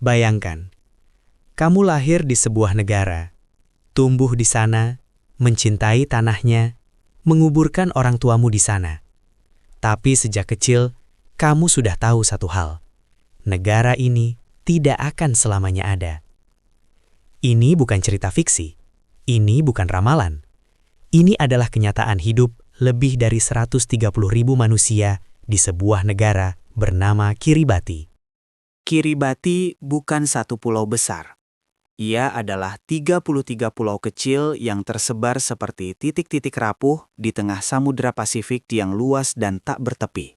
Bayangkan, kamu lahir di sebuah negara, tumbuh di sana, mencintai tanahnya, menguburkan orang tuamu di sana. Tapi sejak kecil, kamu sudah tahu satu hal. Negara ini tidak akan selamanya ada. Ini bukan cerita fiksi. Ini bukan ramalan. Ini adalah kenyataan hidup lebih dari 130.000 manusia di sebuah negara bernama Kiribati. Kiribati bukan satu pulau besar. Ia adalah 33 pulau kecil yang tersebar seperti titik-titik rapuh di tengah Samudra Pasifik yang luas dan tak bertepi.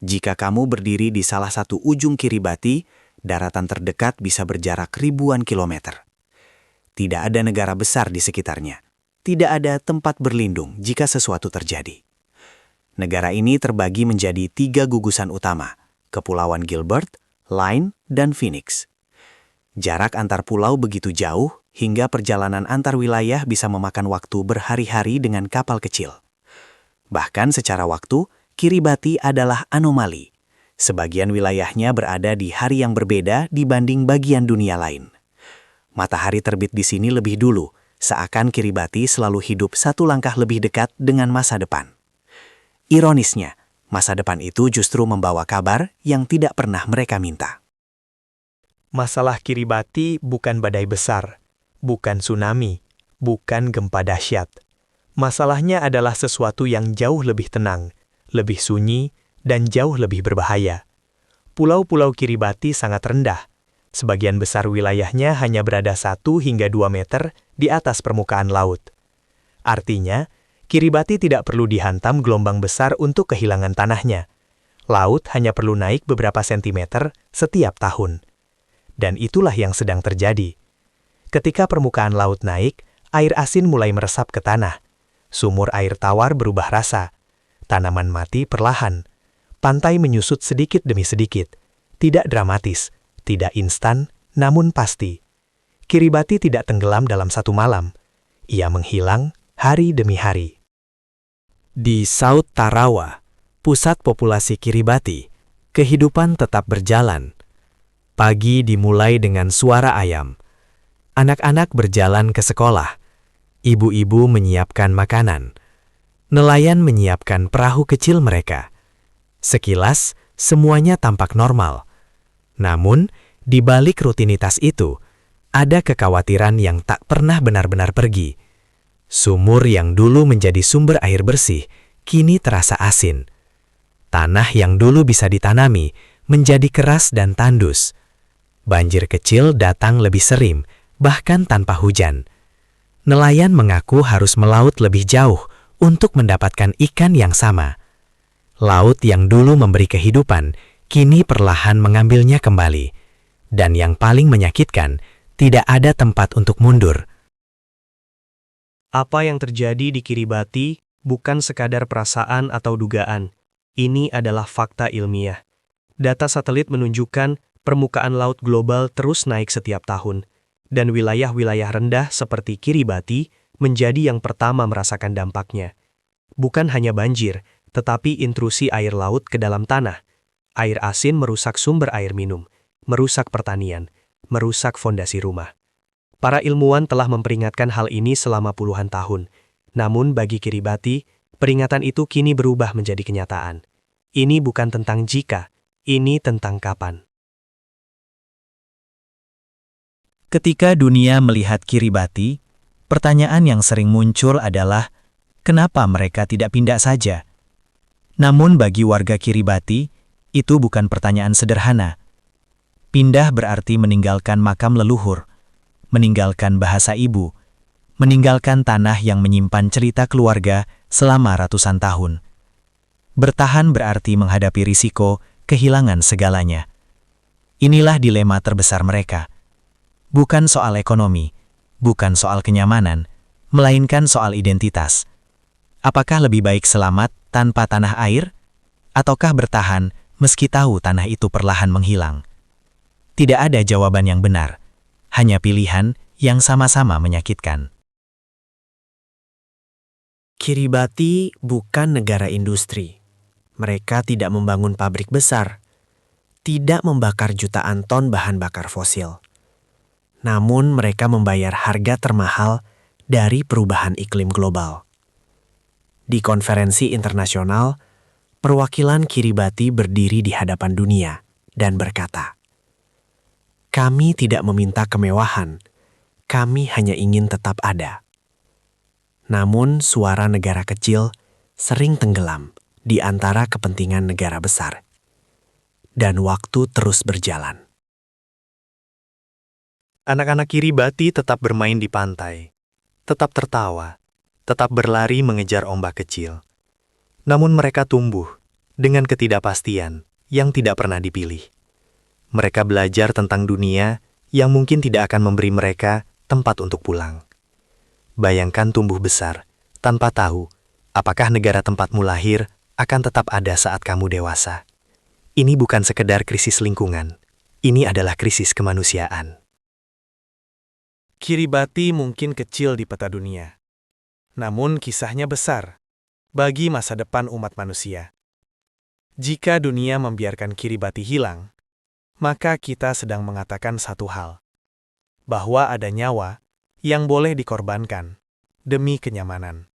Jika kamu berdiri di salah satu ujung Kiribati, daratan terdekat bisa berjarak ribuan kilometer. Tidak ada negara besar di sekitarnya. Tidak ada tempat berlindung jika sesuatu terjadi. Negara ini terbagi menjadi 3 gugusan utama, Kepulauan Gilbert, Line, dan Phoenix. Jarak antar pulau begitu jauh hingga perjalanan antar wilayah bisa memakan waktu berhari-hari dengan kapal kecil. Bahkan secara waktu, Kiribati adalah anomali. Sebagian wilayahnya berada di hari yang berbeda dibanding bagian dunia lain. Matahari terbit di sini lebih dulu, seakan Kiribati selalu hidup satu langkah lebih dekat dengan masa depan. Ironisnya, masa depan itu justru membawa kabar yang tidak pernah mereka minta. Masalah Kiribati bukan badai besar, bukan tsunami, bukan gempa dahsyat. Masalahnya adalah sesuatu yang jauh lebih tenang, lebih sunyi, dan jauh lebih berbahaya. Pulau-pulau Kiribati sangat rendah. Sebagian besar wilayahnya hanya berada 1 hingga 2 meter di atas permukaan laut. Artinya, Kiribati tidak perlu dihantam gelombang besar untuk kehilangan tanahnya. Laut hanya perlu naik beberapa sentimeter setiap tahun. Dan itulah yang sedang terjadi. Ketika permukaan laut naik, air asin mulai meresap ke tanah. Sumur air tawar berubah rasa. Tanaman mati perlahan. Pantai menyusut sedikit demi sedikit. Tidak dramatis, tidak instan, namun pasti. Kiribati tidak tenggelam dalam satu malam. Ia menghilang hari demi hari. Di South Tarawa, pusat populasi Kiribati, kehidupan tetap berjalan. Pagi dimulai dengan suara ayam. Anak-anak berjalan ke sekolah. Ibu-ibu menyiapkan makanan. Nelayan menyiapkan perahu kecil mereka. Sekilas, semuanya tampak normal. Namun, di balik rutinitas itu, ada kekhawatiran yang tak pernah benar-benar pergi. Sumur yang dulu menjadi sumber air bersih, kini terasa asin. Tanah yang dulu bisa ditanami, menjadi keras dan tandus. Banjir kecil datang lebih sering, bahkan tanpa hujan. Nelayan mengaku harus melaut lebih jauh untuk mendapatkan ikan yang sama. Laut yang dulu memberi kehidupan, kini perlahan mengambilnya kembali. Dan yang paling menyakitkan, tidak ada tempat untuk mundur. Apa yang terjadi di Kiribati bukan sekadar perasaan atau dugaan. Ini adalah fakta ilmiah. Data satelit menunjukkan permukaan laut global terus naik setiap tahun, dan wilayah-wilayah rendah seperti Kiribati menjadi yang pertama merasakan dampaknya. Bukan hanya banjir, tetapi intrusi air laut ke dalam tanah. Air asin merusak sumber air minum, merusak pertanian, merusak fondasi rumah. Para ilmuwan telah memperingatkan hal ini selama puluhan tahun. Namun bagi Kiribati, peringatan itu kini berubah menjadi kenyataan. Ini bukan tentang jika, ini tentang kapan. Ketika dunia melihat Kiribati, pertanyaan yang sering muncul adalah, kenapa mereka tidak pindah saja? Namun bagi warga Kiribati, itu bukan pertanyaan sederhana. Pindah berarti meninggalkan makam leluhur, meninggalkan bahasa ibu, meninggalkan tanah yang menyimpan cerita keluarga selama ratusan tahun. Bertahan berarti menghadapi risiko kehilangan segalanya. Inilah dilema terbesar mereka. Bukan soal ekonomi, bukan soal kenyamanan, melainkan soal identitas. Apakah lebih baik selamat tanpa tanah air, ataukah bertahan meski tahu tanah itu perlahan menghilang? Tidak ada jawaban yang benar, hanya pilihan yang sama-sama menyakitkan. Kiribati bukan negara industri. Mereka tidak membangun pabrik besar. tidak membakar jutaan ton bahan bakar fosil. Namun mereka membayar harga termahal dari perubahan iklim global. Di konferensi internasional, perwakilan Kiribati berdiri di hadapan dunia dan berkata, "Kami tidak meminta kemewahan, kami hanya ingin tetap ada." Namun suara negara kecil sering tenggelam di antara kepentingan negara besar. Dan waktu terus berjalan. Anak-anak Kiribati tetap bermain di pantai, tetap tertawa, tetap berlari mengejar ombak kecil. Namun mereka tumbuh dengan ketidakpastian yang tidak pernah dipilih. Mereka belajar tentang dunia yang mungkin tidak akan memberi mereka tempat untuk pulang. Bayangkan tumbuh besar tanpa tahu apakah negara tempatmu lahir akan tetap ada saat kamu dewasa. Ini bukan sekedar krisis lingkungan, ini adalah krisis kemanusiaan. Kiribati mungkin kecil di peta dunia, namun kisahnya besar bagi masa depan umat manusia. Jika dunia membiarkan Kiribati hilang, maka kita sedang mengatakan satu hal, bahwa ada nyawa yang boleh dikorbankan demi kenyamanan.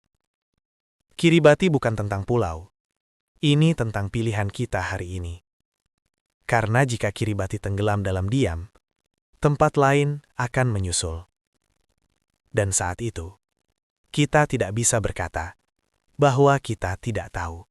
Kiribati bukan tentang pulau, ini tentang pilihan kita hari ini. Karena jika Kiribati tenggelam dalam diam, tempat lain akan menyusul. Dan saat itu, kita tidak bisa berkata bahwa kita tidak tahu.